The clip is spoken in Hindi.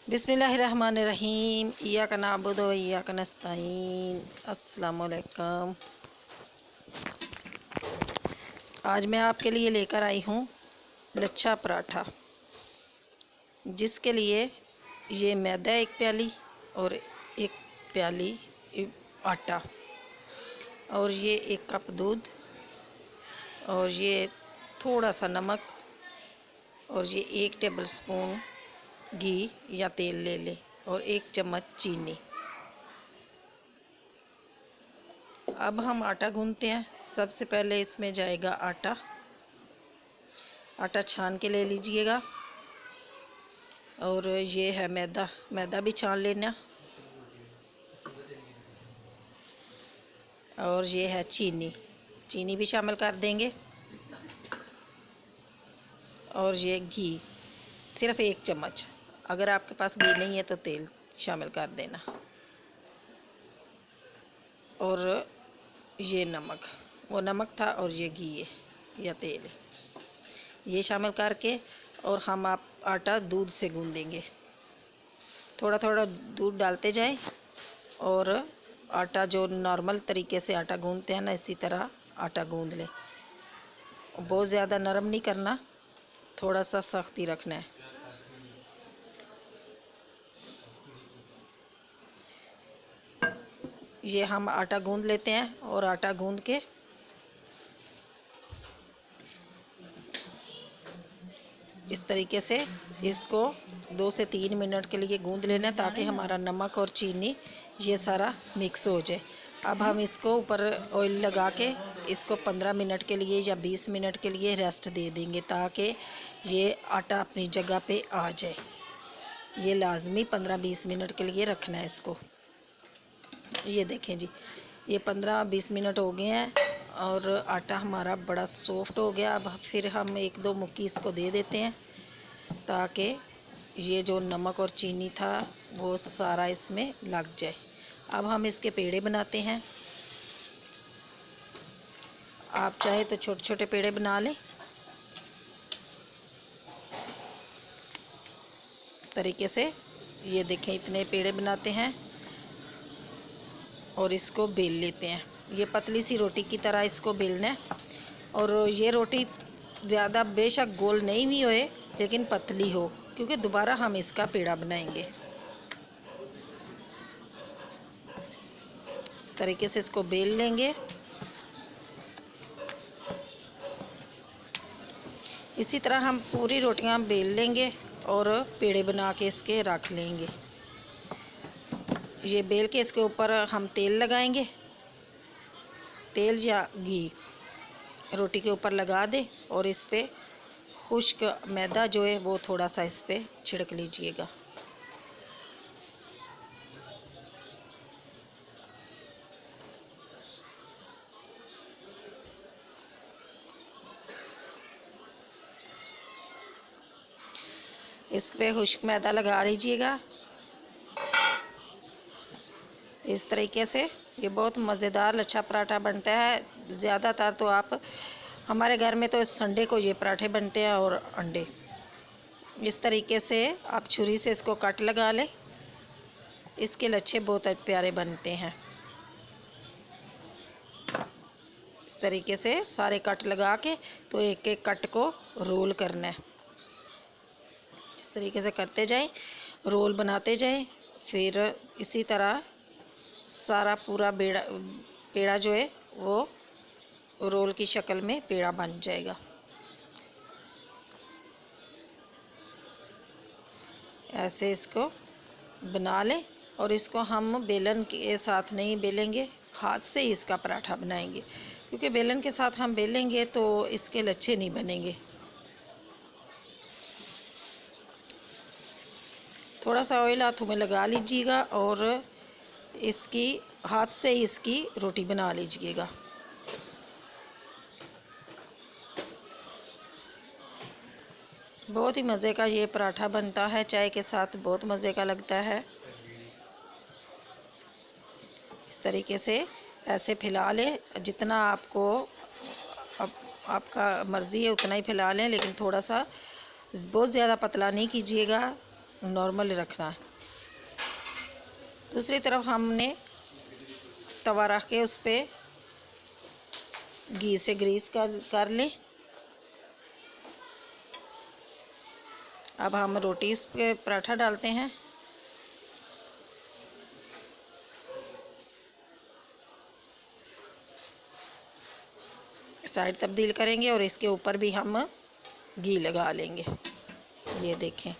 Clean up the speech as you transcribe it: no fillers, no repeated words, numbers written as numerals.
बिस्मिल्लाहिर्रहमानिर्रहीम। इय्याका नअबुदु व इय्याका नस्तईन। अस्सलामु अलैकुम। आज मैं आपके लिए लेकर आई हूँ लच्छा पराठा, जिसके लिए ये मैदा 1 प्याली और 1 प्याली आटा और ये 1 कप दूध और ये थोड़ा सा नमक और ये 1 टेबल स्पून घी या तेल ले लें और 1 चम्मच चीनी। अब हम आटा गूंथते हैं। सबसे पहले इसमें जाएगा आटा। आटा छान के ले लीजिएगा। और ये है मैदा, मैदा भी छान लेना। और ये है चीनी, चीनी भी शामिल कर देंगे। और ये घी, सिर्फ 1 चम्मच। अगर आपके पास घी नहीं है तो तेल शामिल कर देना। और ये नमक, वो नमक था और ये घी है या तेल है, ये शामिल करके और हम आटा दूध से गूंदेंगे। थोड़ा थोड़ा दूध डालते जाएं और आटा जो नॉर्मल तरीके से आटा गूंदते हैं ना, इसी तरह आटा गूंद लें। बहुत ज़्यादा नरम नहीं करना, थोड़ा सा सख्ती रखना है। ये हम आटा गूंद लेते हैं और आटा गूंद के इस तरीके से इसको 2 से 3 मिनट के लिए गूंद लेना, ताकि हमारा नमक और चीनी ये सारा मिक्स हो जाए। अब हम इसको ऊपर ऑयल लगा के इसको 15 मिनट के लिए या 20 मिनट के लिए रेस्ट दे देंगे, ताकि ये आटा अपनी जगह पे आ जाए। ये लाजमी 15-20 मिनट के लिए रखना है इसको। ये देखें जी, ये 15-20 मिनट हो गए हैं और आटा हमारा बड़ा सॉफ्ट हो गया। अब फिर हम 1-2 मुक्की इसको दे देते हैं, ताकि ये जो नमक और चीनी था वो सारा इसमें लग जाए। अब हम इसके पेड़े बनाते हैं। आप चाहे तो छोटे छोटे पेड़े बना लें। इस तरीके से ये देखें, इतने पेड़े बनाते हैं और इसको बेल लेते हैं। ये पतली सी रोटी की तरह इसको बेलना है। और ये रोटी ज़्यादा बेशक गोल नहीं भी होए, लेकिन पतली हो, क्योंकि दोबारा हम इसका पेड़ा बनाएंगे। इस तरीके से इसको बेल लेंगे। इसी तरह हम पूरी रोटियां बेल लेंगे और पेड़े बना के इसके रख लेंगे। ये बेल के इसके ऊपर हम तेल लगाएंगे। तेल या घी रोटी के ऊपर लगा दें और इस पे खुश्क मैदा जो है वो थोड़ा सा इस पे छिड़क लीजिएगा। इस पे खुश्क मैदा लगा लीजिएगा इस तरीके से। ये बहुत मज़ेदार लच्छा पराठा बनता है। ज़्यादातर तो आप, हमारे घर में तो संडे को ये पराठे बनते हैं और अंडे। इस तरीके से आप छुरी से इसको कट लगा लें। इसके लच्छे बहुत प्यारे बनते हैं। इस तरीके से सारे कट लगा के तो एक एक कट को रोल करना है। इस तरीके से करते जाएं, रोल बनाते जाएं। फिर इसी तरह सारा पूरा पेड़ा जो है वो रोल की शक्ल में पेड़ा बन जाएगा। ऐसे इसको बना लें और इसको हम बेलन के साथ नहीं बेलेंगे, हाथ से ही इसका पराठा बनाएंगे, क्योंकि बेलन के साथ हम बेलेंगे तो इसके लच्छे नहीं बनेंगे। थोड़ा सा ऑयल हाथों में लगा लीजिएगा और इसकी हाथ से ही इसकी रोटी बना लीजिएगा। बहुत ही मज़े का ये पराठा बनता है, चाय के साथ बहुत मज़े का लगता है। इस तरीके से ऐसे फैला लें, जितना आपको आपका मर्ज़ी है उतना ही फैला लें, लेकिन थोड़ा सा बहुत ज़्यादा पतला नहीं कीजिएगा, नॉर्मल रखना है। दूसरी तरफ हमने तवा रख के उस पर घी से ग्रीस कर ले। अब हम रोटी इस पे पराठा डालते हैं। साइड तब्दील करेंगे और इसके ऊपर भी हम घी लगा लेंगे। ये देखें।